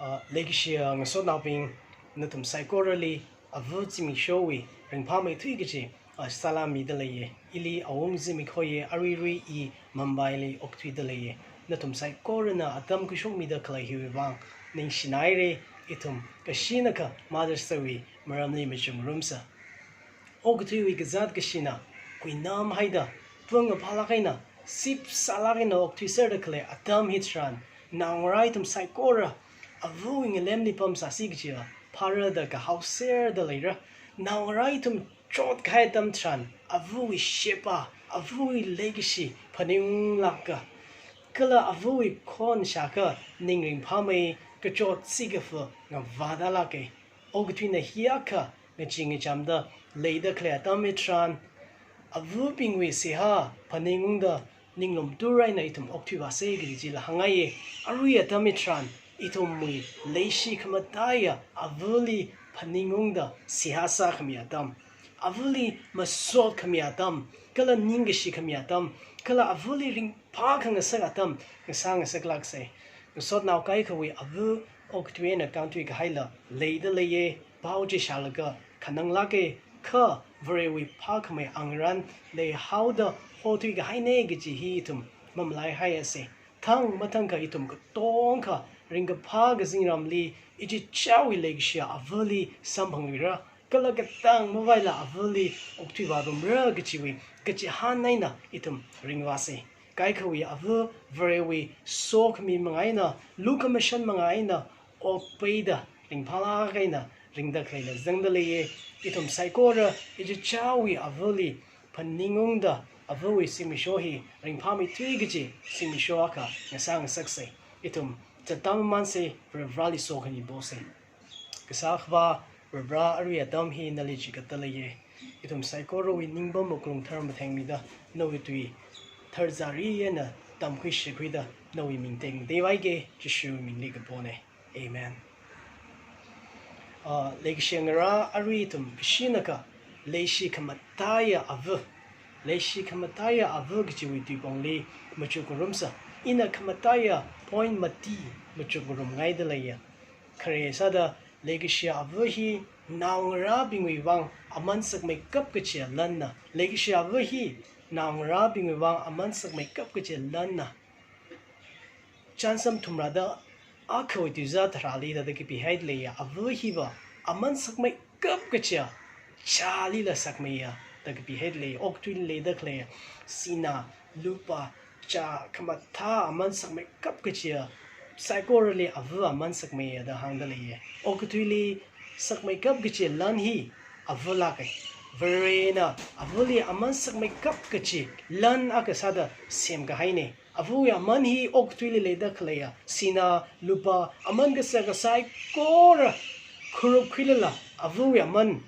Leikashia naongabing natum psychorally avu zimi showi ringpa me tuigaji salami delaye ili awung zimi koye ariri I mambaili oktui delaye natum psychorana adam kushok mida kalai hiwang ning shinaire itum kashinaka mother sawi maramli mechum rumsa oktui gazad kashina kuinam haida twanga palakaina sip salakina oktui serdakle adam hitran naongara itum psychora awui lemni pam sasigja para da ka hauser da leira naongara itum trot khai tam tran awui shepa awui legacy paning lakka kala awui kon shaka ningring pame ka trot sigafu nga vada lake ogtwina hiaka nga jingi jamda leida kle tamitran avu pingwi siha paningungda ninglom turai na itum oktwa se griji la hangaye arui tamitran itum mui Leishi khamataiya avuli paningungda sihasa khamiatam avuli masot khamiatam kala ningishi khamiatam kala avuli ring pa khanga sagatam ngasang saglakse sot naw kai khawi avu oktwena country ka haila leida leye bauji shalaga khanang lake kha very pa khame angran le hauda hotui ga haine gi hi itum mamlai hayase thang matang ka itum ka tong ka ringa paga zingramli iji chawi Leikashia Ava sambangira kala katang mobile avali oktiwa rumra gichiwi gichi hanaina itum ringwase kai khawi avu very sok mi mangaina lukamashan mangaina opeida ringphala gaina ringda khaila zangdale itum psychora iji chawi avali paningungda avui simishohi ringpami twigiji simishoaka ngasang sakse itum Tadam manse revali sohani bose. Kasakva revra ari adam hi nalichi katalaye. Itum psychoro wi ningba mokrung term thangmida no itui thanzari na tamkhui shikwida no wi mingteng dewaige jishu mingli kapone. Amen. Leikashia ngara ari itum pishinaka Leishi khamataiya Ava. Leishi khamataiya Ava gichiwi tibongli machukurumsa. Ina khamataiya point mati machukurum ngaidalaya khare sada Leikashia Ava hi naongara bingwi wang aman sakmeikap kachi Lanna Leikashia Ava hi naongara bingwi wang aman sakmeikap kachi Lanna chansam thumrada akhawi tuza thrali da ki behaid leya Ava hiva aman sakmeikap kachi chali la sakmeya da ki behaid leya oktwin leda kle sina lupa cha khamatha aman sakmeikap kachi psychorally avu aman sakmeya da hangdaliye oktwili sakmeikap kachi lan hi avula kai verena avuli aman sakmeikap kachi lan akasada sem ga haine avu aman hi oktwili leda khleya sina lupa aman ga sagasai kor khurup khilala avu aman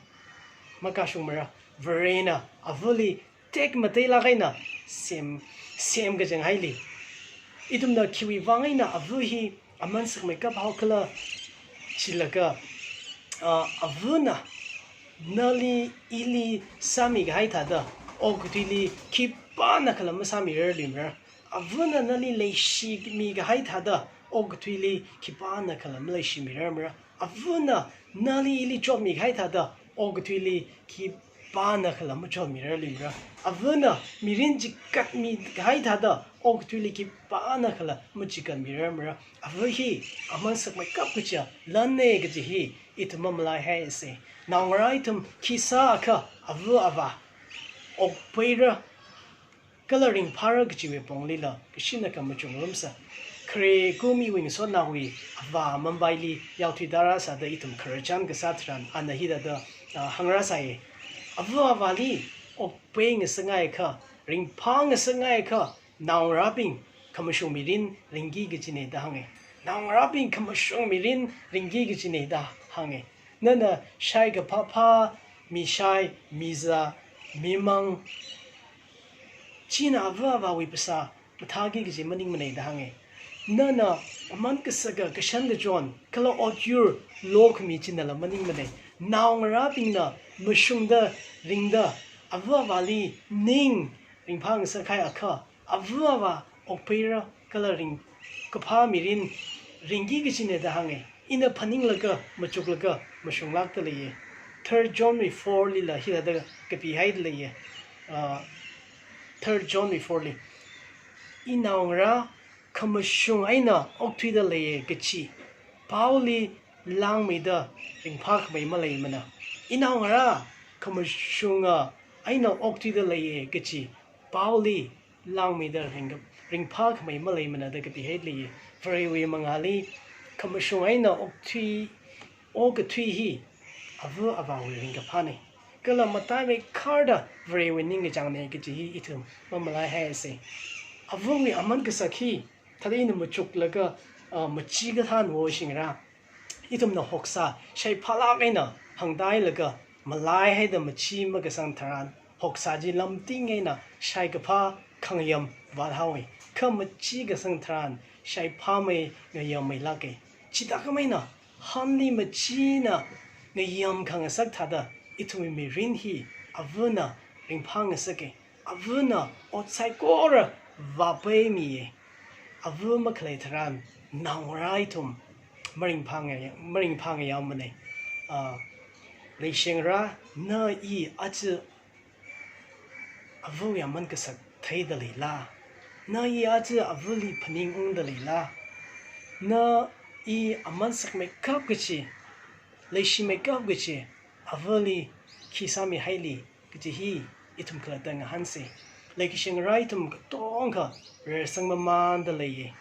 makashumara verena avuli tek matela gaina sem ga jang haili idumna kiwi wangaina avuhi aman sakmeikap haukala chilaga avuna nali ili sami ga haitada ogtili kipana kala masami rimra avuna nali leishi mi ga haitada ogtili kipana kala leishi miramra avuna nali ili job mi ga haitada ogtili kipana kala mucho miramra avuna mirin chikatmida haitada ogtili kipana kala muchikan avuhi aman sakmeikap kacha lanne gaji itmamlai haise naongara itum kisa aka avu ava opera coloring para gaji ponglila kishina kamachungumsa kre gumi wing so nawi ava mambaili yautidara sada itum kharchan gasatran anahida da hangrasai avu avali openg sangai ka ringpang sangai ka naongabing khamashung mirin ringi gijine da hange naongabing khamashung mirin ringi gijine da hange nana shai ga papa mi shai miza mimang china ava wi pasa mathagi giji maning manai da hange nana aman kasaga kashanda john kala odyur lok mi chinala maning manai naongabing na mushungda ringda ava vali ning ringpang sakai aka avuava opera coloring kapha mirin ringi gichine da hange ina phaning laga machuk laga mashung lak ta leye third John we 4 li la hi da kapi haid leye third John we 4 li inaungra khamashung aina okthui da leye gachi pauli lang me da ringphak mai malai mana inaungra khamashunga aina okthui da leye gachi pauli lang me da ringphak mai malai mana da kapi haid leye very we mangali khamashung aina okthui ogathui hi avu abawi ringa phane kala matai me kharda very we ning jang ne gachi hi ithum mamalai ha se avungi aman ka sakhi thadin machuk laga machi ga than wo singra itum na hoksa shai phala kaina hangdai laga malai hai da machi ma ga sang tharan hoksa ji lamting aina shai ka pha khangyam wal hawi kha machi ga sang tharan shai pha mai ga yam mai la ke chita ka mai na hanli machi na ga yam khang sak thada itumi mirin hi avuna ringphang sake avuna outside kora vape mi avu maklai tharan naongara maring phang ya mane leishingra na I achu avu ya man ka sak thai da leila na I achu avuli phaning ung da leila na I aman sakmeikap gachi leishi makeup gachi avuli kisami haili gachi hi itum kala dang hanse Leikashia Ava itum tongka resang maman da leye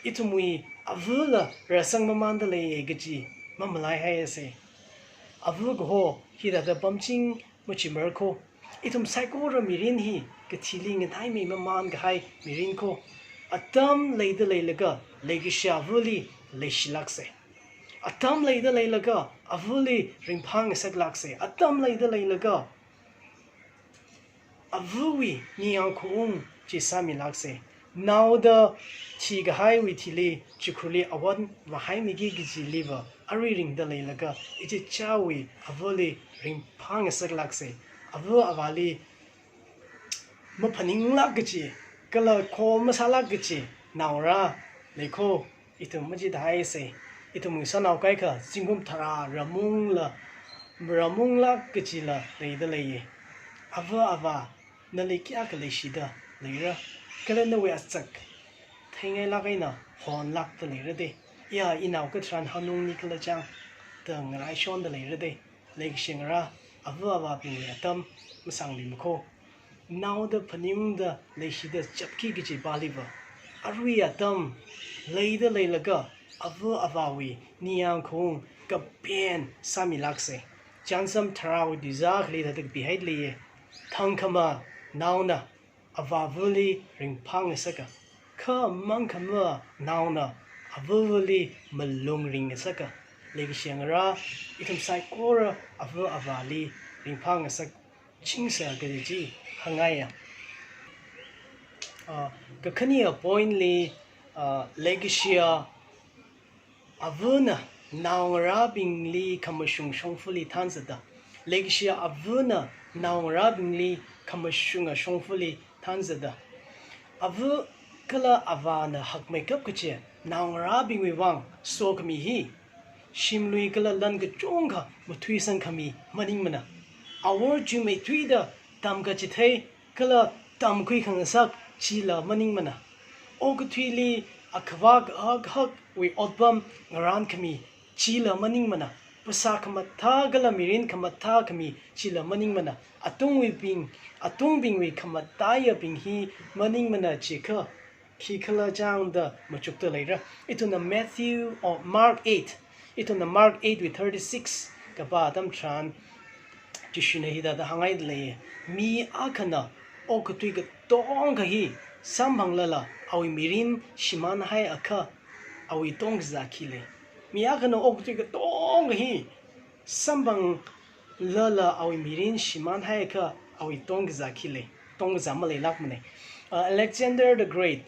itumwi avula resang maman da leye gaji mamalai hayase avu go hida da bamching muchi merko itum saikora mirin hi gachiling ngai me maman ga hai mirin ko atam leida leilaga Leikashia avuli leishilakse atam leida leilaga avuli ringphang saklakse atam leida leilaga awui niang khung chi sami lakse now the chi ga hai wi thili chikhuli awan wa hai mi gi gi liver ari ring da leilaga ichi chawi avoli ring phang sak lakse avu avali ma phaning lak gi kala kho masala gi naura lekho itum maji dai se itum sanau kai kha singum thara ramung lak gi la leida leiye ava na leikya ka Leishi da leira kala na we achak thaingai lagaina hon lak da leira de ya inau ka tran hanung ni kala chang da ngai shon da leira de Leikashia Ava ava ping atam masang lim kho now da phanim da Leishi da chapki gi baliba arwi atam leida leilaga ava wi niang khong ka pen sami lakse chansam tharaw dizak le da behaid le thangkhama nauna avavuli ringphang saka kha mangkhama nauna avavuli malung ring saka Leikashia Ava itum sai kora avali ringphang sak chingsa gaji hangaya ka khania point li Leikashia Ava naongara bingli khamashung shongfali thanzata Leikashia Ava naongara bingli khamashung shongfali thanzata avu kala avana sakmeikap kache naongara bingwi wang sokmi hi shimlui kala lan ga chongkha muthui sangkhami maning mana awar ju me thui da tam ga chithai kala tam khui khangsak chila maning mana og thuili akhwa hak we odbam ngaran khami chila maning mana pasa khamatha gala mirin khamatha khami chila maning mana atung bing we khamataiya bing hi maning mana chikha khikhala jang da machukta leira ituna Matthew or Mark 8 ituna Mark 8 with 36 ka ba dam tran chishune hi da hangai le mi akhana okutui ga tong ga hi sambhanglala awi mirin shiman hai akha awi tong zakile mi akhana okutui ga tong ga hi sambang lala awi mirin shiman hai akha awi tong zakile tong zamale lakmane Alexander the Great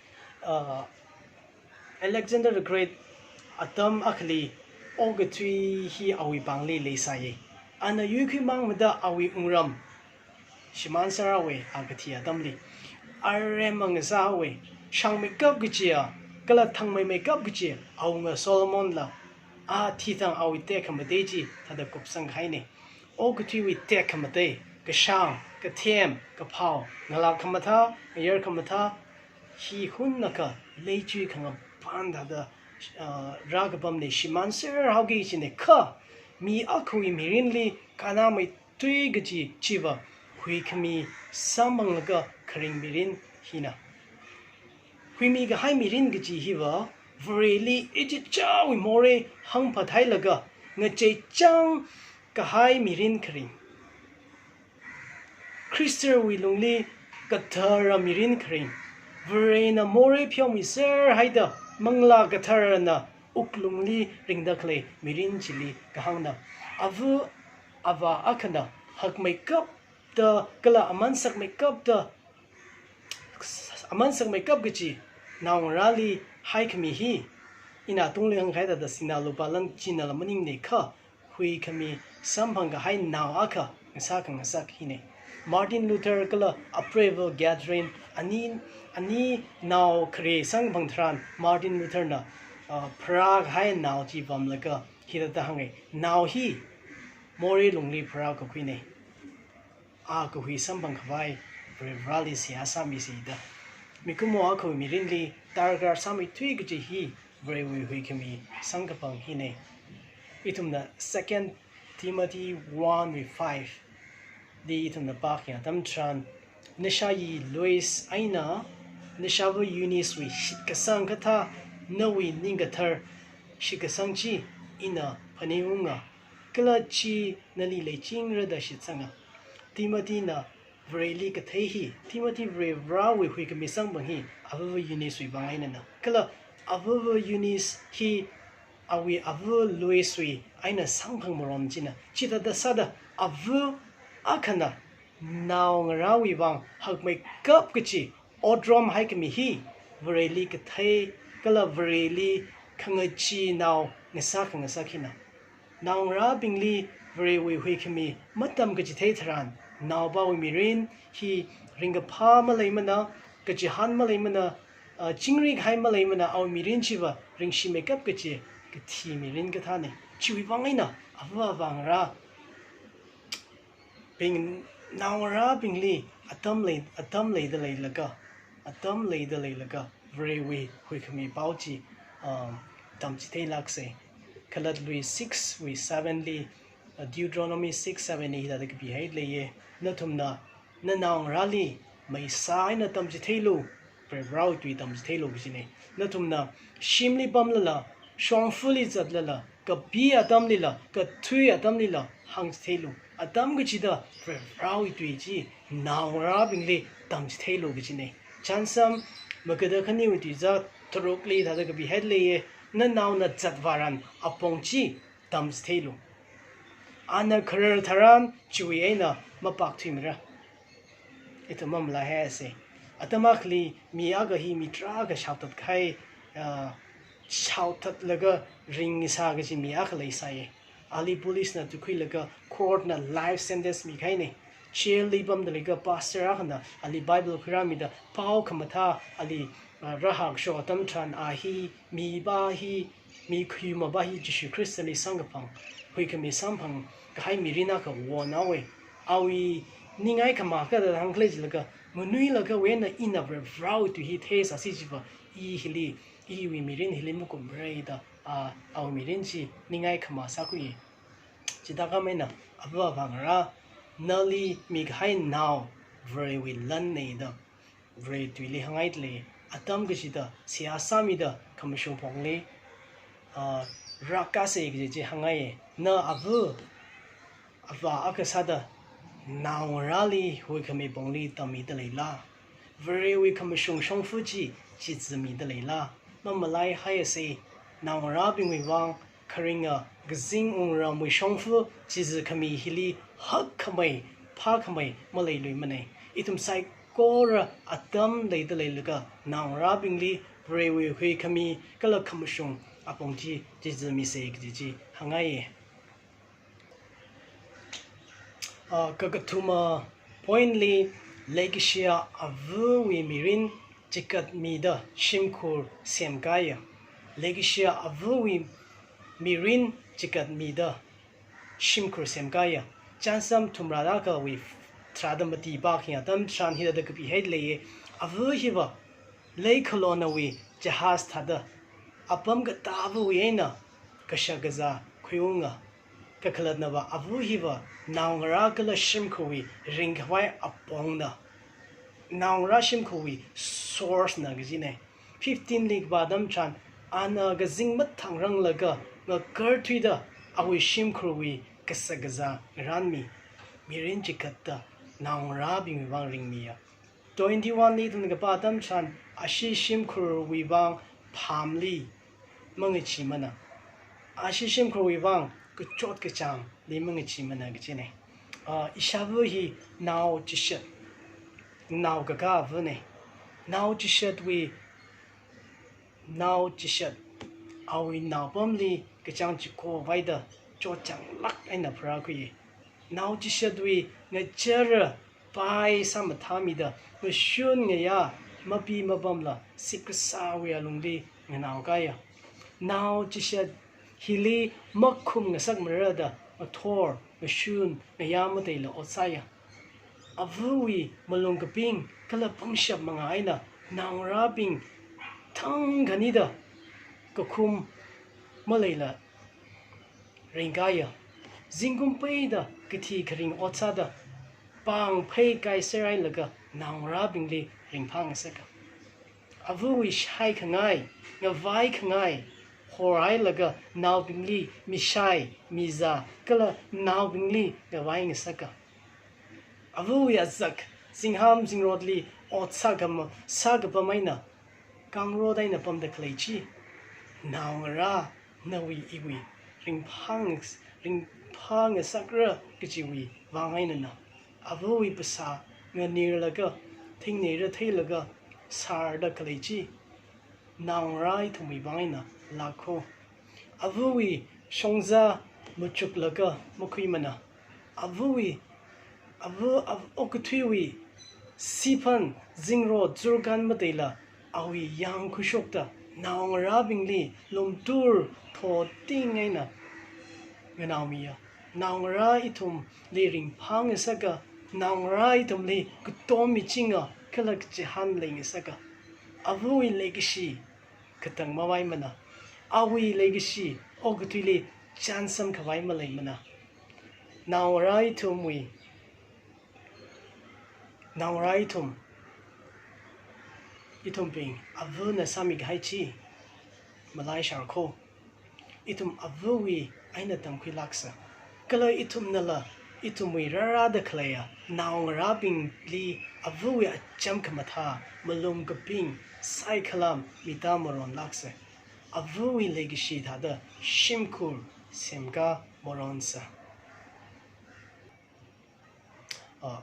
atam akhli ogatui hi awi bangli leisaye ana yukhi mangmada awi ungram shiman sarawe agathi adamli aremang zawe shangmeikap gichia kala thang maikhayap gichi aunga Solomon la a thitang awi te khamateji thada kopsang khaine o kuthi wi te khamate ka shang ka them ka phau ngala khamatha yer khamatha hi hunnaka leichi khanga panda da ragabam ne shiman ser haugi chine kha mi akhui mirinli kana mai tui gichi chiwa hui khami samanglaga kharing mirin hina hui mi ga hai mirin gichi hiva vreli eji chawi more hang pathai laga ngache chang ka hai mirin kharing Christer wi lungli kathara mirin kharing vrena more phyomi ser haida mangla kathara na uklungli ringdakle mirin chili kahangna avu ava akana hakmaikap da kala aman sakmeikap da aman sakmeikap gichi naongara hai khami hi ina tunglang khaida da sinalu balan chinala maning ne kha hui khami samphang ga hai naw aka ngasa hine Martin Luther kala approval gathering ani naw khre sang bangthran Martin Luther na Prague hai naw chi bamlaga hidata hangai naw hi more lungli Prague ko khine a ko hui sambang khwai rally siasa mi sida mikumo a ko mirinli targar sami thui gi hi very hui khami sangapang hine itumna 2 Timothy 1:5 di itumna pakya tamtran nishayi Lois aina nishavu Eunice wi shikasang katha nawi ningathar shikasang chi ina phaniunga kalachi nali leching rada shitsanga Timothy na vreli kathei Timothy vrevra wi hui kamisang banghi avu Eunice wi bangaina na kala avu Eunice hi awi avu Lois wi aina sangphang morom china chita da sada avu akana naongara wi bang hakmaikap gichi odrom haikami hi vreli kathei kala vreli khangachi naw ngasa khina naongara bingli vrewi hui khami matam gichi thei tharan naw ba wi mirin hi ringa pha malaimana gichi han malaimana chingri khai malaimana aw mirin chiwa ringshi makeup gichi thi mirin ka thane chiwi bangaina awa bangra bing naongara bingli atam lei da leilaga vrewi hui khami pauchi tamchi thei lakse kalat lui 6 we 7 li Deuteronomy 6:7 da ke bi haid leye nathumna na naongara li mai sai na tamchi theilu prevrau tui tamchi theilu bisine nathumna shimli bamlala shongfali zatlala ka bi adam lila ka thui adam lila hang theilu adam gichida prevrau tui ji naongara bingli tamchi theilu bisine chansam magada khani uti za trokli da ke bi haid leye na naw na zatwaran apongchi tamchi theilu ana kharar tharan chui aina mapak thimra itamam la hase atamakli mi aga hi mitra ga shautat khai shautat laga ring sa ga ji mi akhlai sai ali police na tukhui laga court na life sentence mi khaine jail libam da laga pastor akhna ali bible pyramid pau khamatha ali rahak sho tam than a hi mi ba hi mi khima ba hi jisu christ ali sangapang hui kami samphang khai mirina ka wonawe awi ningai kama ka da hangle laga munui laga wena ina vrau to hi thesa sijiba I hili I wi mirin hili mukum reida aw mirin chi ningai kama sakui chitaka mena abwa bangara nali mighai now very we lan nei da very twili hangai tle atam gishida siasa mi da khamashung pongle rakase gi hangai na avu ava akasada naongara hui khami bongli tami da leila very we khamashung shongfuji chi zmi da leila mamalai hayase naongara bingwi wang kharinga gzing ungra mui shongfu chi z khami hili hak khamai pha khamai malai lui mane itum sai kora atam leida leilaga naongara bingli very we hui khami kala khamashung apongji chi zmi se gi hangai kagatuma pointly Leikashia Ava we mirin chikatmida, shimkur, semkaya, Leikashia Ava mirin, chikatmida, shimkur, semkaya, chansam tumradaka with tradamati barking at them tran hida the kapi head lay, Ava hiva, Leikolona we, jahas tada, apam gatavu wiena, kashagaza, kuyunga, kakaladnava, Avu hiva, naongara kala shimkui, ringwai apongna. Naongara shimkui, source nagazine. 15 league badam chan, ana gazing matangrang laga, na gertwida, awi shimkui, kasagaza, ranmi, mirin chikata, naongara bing ring mia. 21 league in the badam chan, ashi shimkur wibang, pamli, mangichimana. Ashi shimkur wibang, kuchot kacham, li mangichimana gachine. Ishavu hi now chishet. Naongara vene. Now chishet we now chishet. Awi now bumli kachang chiko vaida chochang lak and a pragui. Now chishet we nature by some tamida. We shun ya mapi mabamla sikrasa we alungdi naongaya. Now chishet hili makum nasak marada a tor a shun a yamatela osaya. Awui naongabing kala pangshap mga aina naongabing tang ganida kakum malayla ringaya zingumpayda kati karing otsada pang pay kai serai laga naongabing li ringpang saka awui shai kangai ngavai kangai horai laga naongabing li mishai miza kala naongabing li ngavai saka Avu yazak, zingham zingrodli, ot sagam, sagapamaina, gangrodaina pum the Leishi, naongara, nawi iwi, ring pang a sakra, gijiwi, vangainana, avui basa, near laga, ting near tailaga, sar the Leishi, naongrai to me vina, lako, avui, shongza, muchuk laga, mukuimana, avui. Avu okutui sipan zingro zurgan madela awi yang kushokta naongabing li lumtur to tingaina ganamia naongara itum li ring pang saka naongara itum li kutomi chinga kalak jihan ling saka awui legacy katang mawai mana awi legacy okutui li chansam kawai malay mana naongara itum we naongara itum ping avu na samig haichi malai sharko itum avui aina tamkui laksa kala itum nala itum wi rara da klaya naongara bing li avui acham kamatha malum kaping sai kalam mitamoron laksa avui legacy thada shimkur semka moronsa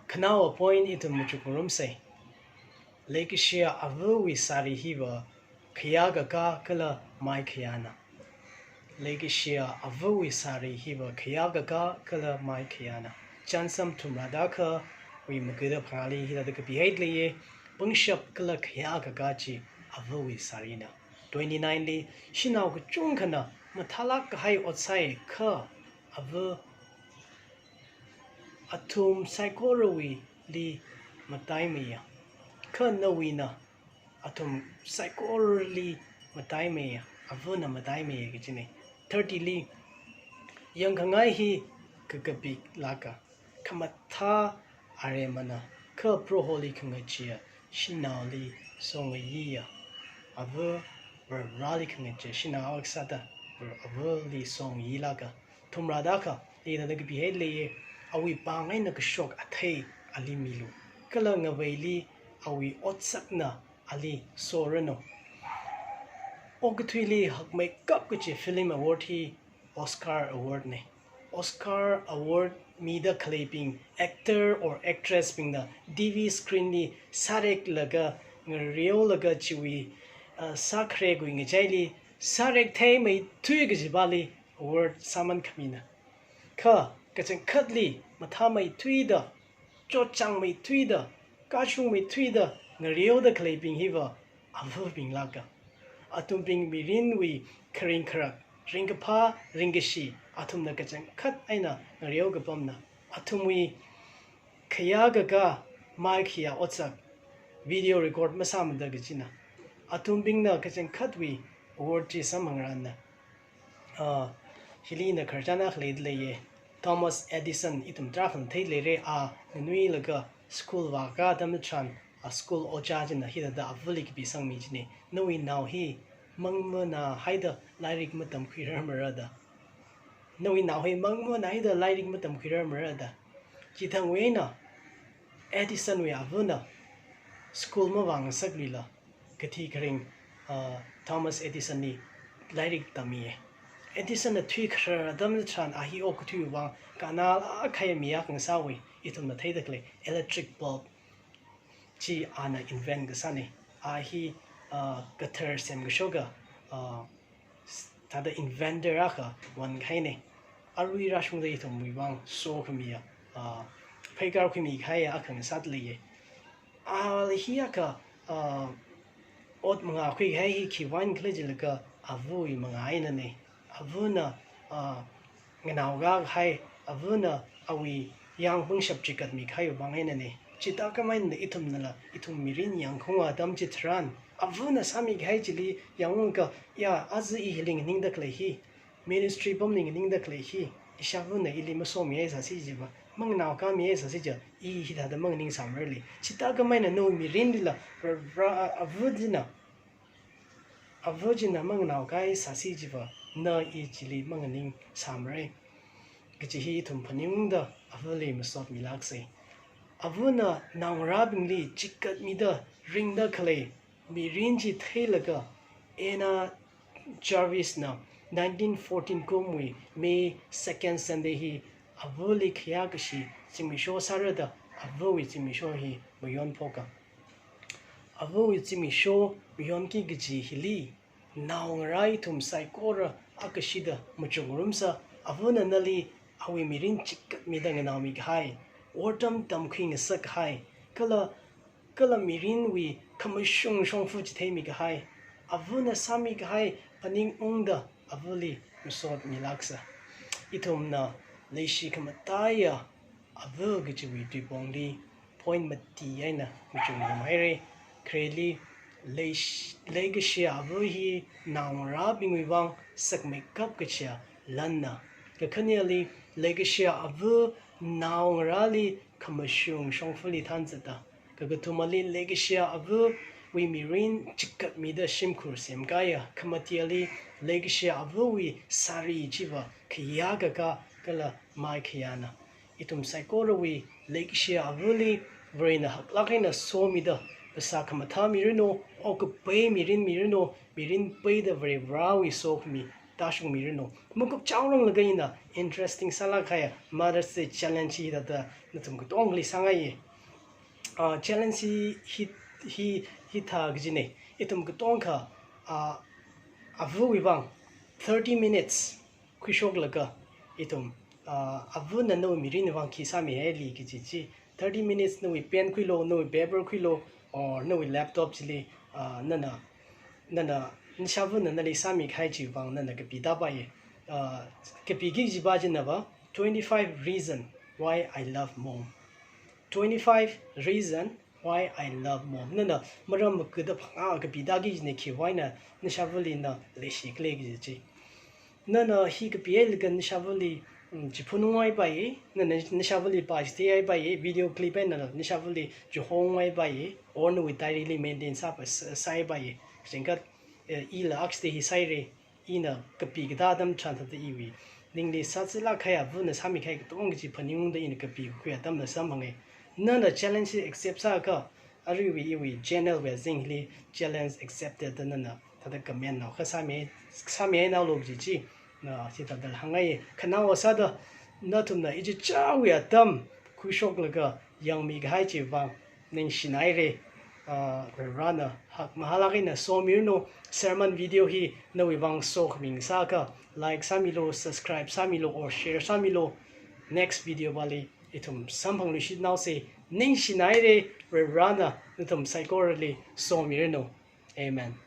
Kanao point into muchukurum say Leikashia Ava sari hiva kayakaka kala maikhayana Leikashia Ava sari hiva kayakaka kala maikhayana chansam tumradaka we magida pali hida the behaidly bungshap kala kayakaka chi Ava sarina 29 li shinau kuchunkana matalak hai otsai ka Ava atum psychology li mataimaya ka nawina atum psychology mataimaya avuna mataimaya gijine 30 li yang kangai hi kagabi laka kamatha aremana ka proholi kangachia shinali songiya avu rali kangachia shinaw aksata avuli songi laka tumradaka ida the behavior awi pangai na kashok athai ali milu kala ngaveli awi otsakna ali sorano ogthili sakmeikap kuchi film award hi Oscar award ne Oscar award mida clapping actor or actress being the DV screen ni sarek laga ngrio laga chiwi sakre going jaili sarek thai mai thui gijibali award saman khamina ka kachang khatli matha mai thuida chochang mai thuida kachung mai thuida ngrio da clapping hiva avu binglaka atum bing mirin wi kring krak ringpa ringishi atum na kachang khat aina riyo gapamna atum wi kayakaka maikhayana otsak video record masam da gachina atum bing na kachang khat wi word chi samangran na hilina kharjana khled leye Thomas Edison itum trafan thei lere a nui laga school wa ga dam chan a school ocha jin hi da avulik bi sang mi jini noi now hi mangma na haida lairik matam khira marada noi now hi mangma na haida lairik matam khira marada chi thang we na Edison we avuna school ma wang saklila kathi kring Thomas Edison ni lairik tamiye Edison na thui khra dam chan a hi ok thu wa kanal a khayamiya kang sawi itum na theidakle electric bulb chi ana invent gasani a hi kathar sem gashoga tada inventor aka wan khaine arui rashung de itum wi wang so khamiya phaikar khimi khaya akang satliye a hi aka ot manga khoi khai hi ki wan khlejilaka avui manga ina ne avuna naongara hai avuna awui yang hung shap chikatmida bangaina ne chita kamain de itum nala itum mirin yang khonga dam chitran avuna sami gai chili yang ka ya azi healing ning da klehi ministry bombing ning da klehi ishavuna ili maso mi sa si jiba mang naw ka mi sa si ja I hi da mang ning samerli chita kamain no mirin dila avujina mang naw kai sa si jiba na I chili mang ning samre gichi tum paning da avali masot milakse avuna naongara bingli chikatmida ring da khale mirin ji thelaga ena Jarvis na 1914 komui May 2nd Sunday hi avuli kayakashi chimisho sarada avui chimisho hi buyon poka avui chimisho buyon ki gichi hili naongara tum saikora akashida muchungurumsa avuna nali awi mirin chikatmida nganami ghai autumn tamkhing sak hai kala mirin wi khamashung shongfu chithemi ghai avuna sami ghai paning ungda avuli musot milaksa itumna Leishi khamataiya avu gichi dibongli point mati aina muchung maire kreli Leikashia Ava hi naongara bingwang sakmeikap kachia Lanna kakanyali Leikashia Ava naongara li khamashung shongfali thanzata kagatumali Leikashia Ava wi mirin chikatmida shimkur semkaya khamatiali Leikashia Ava wi sari hiva kayakaka kala maikhayana itum saikora wi Leikashia Ava li verina haklakaina somida basa khamatha mirino ok pay mirino pay the very rawi sok mi tashung mirino mukup chawrong lagaina interesting sala khaya mother's day challenge hi da natum ko ongli sangai challenge hi tha gjine itum ko tongkha avu wibang 30 minutes khishok laga itum avu na no mirin wang ki sami heli gji 30 minutes no pen khilo no paper khilo or no laptop chili nana nishavu nana li sami khai chi wang nana ke pida ba ye ke pigi ji ba jin ba 25 reason why I love mom 25 reason why I love mom nana maram ke da phanga ke pida gi ne ki why na nishavu li na Leishi kle gi ji nana hi ke pl gan nishavu li jipunungwai bai nishavali pajti bai video clip na nishavali johongwai bai or no with daily maintain sai bai singat ila axte hi saire ina kapi gda dam chanta de iwi ningli satsila khaya bu na sami khai tong ji phaning de in kapi khu ya dam na samhange nana challenge accept sa ka ariwi iwi channel we zingli challenge accepted nana tada comment na khasami na log ji na sita dal hangai khana wasada natumna iji chawi atam khushok laga yang mi ghai chi wang ning shinaire rana hak mahalagi na somirno sermon video hi no wang sok ming saka like samilo subscribe samilo or share samilo next video bali itum samphang lu shi now say ning shinaire rana natum psychorally somirno Amen.